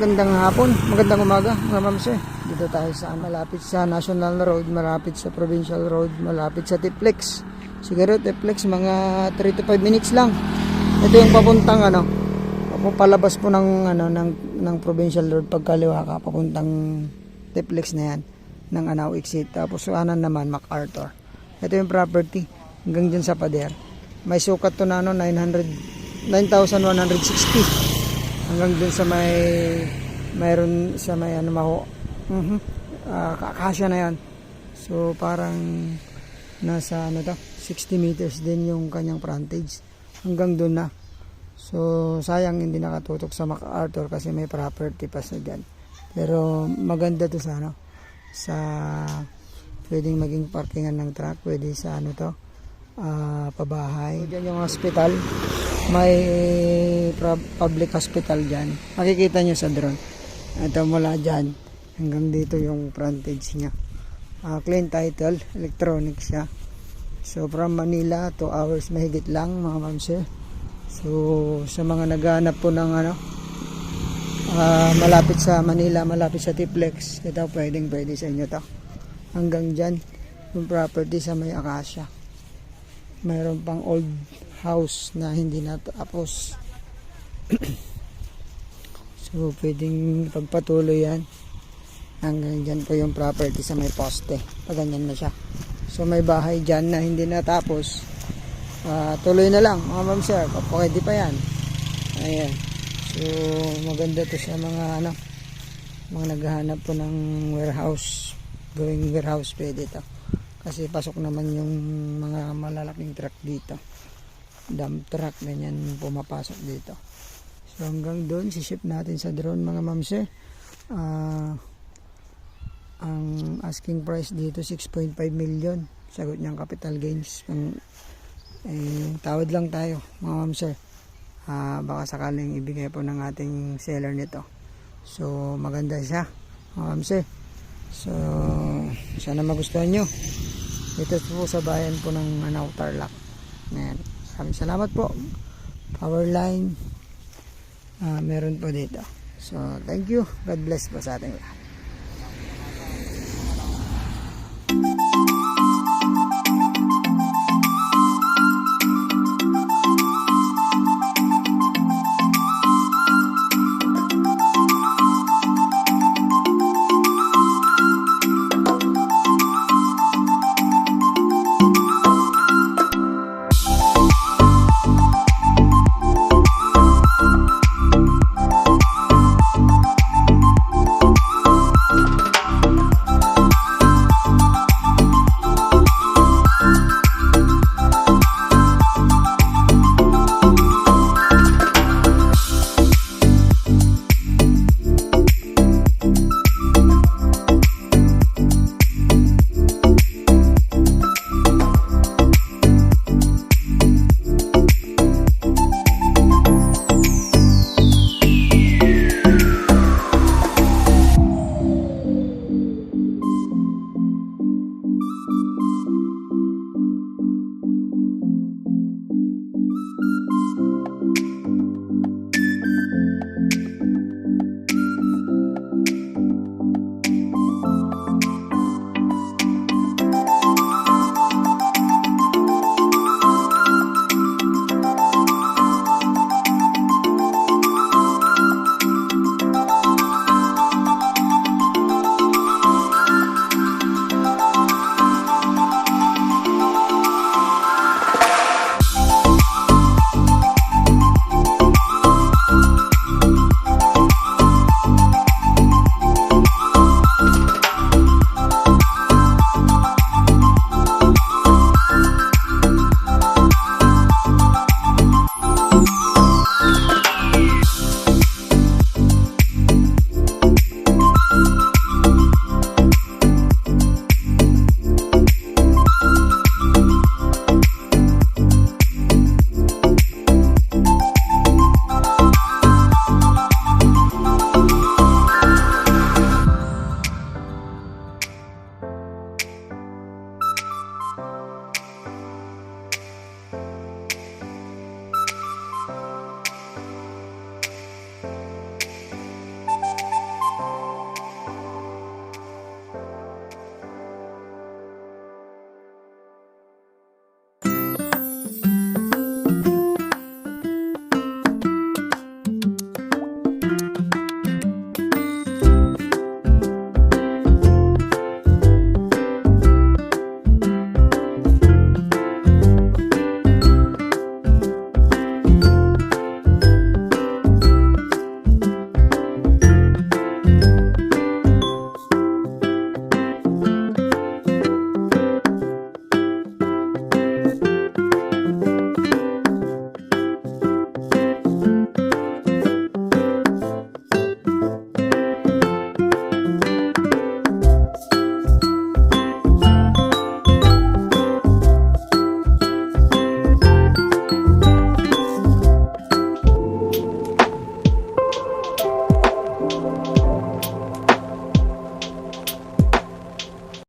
magandang hapon, magandang umaga mga mamse. Dito tayo sa malapit sa National Road, malapit sa Provincial Road, malapit sa Tiplex. Siguro Tiplex mga 3 to 5 minutes lang. Ito yung papuntang palabas po ng Provincial Road pagkaliwa ka papuntang Tiplex na yan ng Anao exit. Tapos kanan naman MacArthur. Ito yung property hanggang dyan sa pader. May sukat to na 9,160. Hanggang dun sa mayroon sa may kakasya na yan. So parang nasa 60 meters din yung kanyang frontage hanggang dun na. So sayang hindi nakatutok sa MacArthur kasi may property pa sa dyan. Pero maganda to sa pwedeng maging parkingan ng truck, pwede sa pabahay. So, dyan yung hospital, may public hospital dyan. Makikita nyo sa drone. Ito mula dyan hanggang dito yung frontage nya. Clean title, electronic siya. So from Manila 2 hours mahigit lang mga mamse. So sa mga naghahanap po ng malapit sa Manila, malapit sa Tiplex, ito pwede sa inyo to. Hanggang dyan yung property sa may Acacia. Mayroon pang old house na hindi natapos. So pwedeng pagpatuloy yan. Hanggang dyan po yung property sa may poste. Paganyan na siya. So may bahay dyan na hindi natapos. Tuloy na lang mga ma'am sir. Pwede pa yan. Ayan. So maganda to sa mga mga naghahanap po ng warehouse. Going warehouse pwede to. Kasi pasok naman yung mga malalaking truck dito. Dump truck, ganyan pumapasok dito. So hanggang doon, siship natin sa drone mga mamse. Ang asking price dito 6.5 million. Sagot niyang capital gains. Tawad lang tayo mga mamse. Baka sakaling ibigay po ng ating seller nito. So maganda siya mga mamse. So sana magustuhan nyo. Ito po sa bayan po ng Anao Tarlac. Ayan. Maraming salamat po. Power line. Meron po dito. So thank you. God bless po sa ating lahat.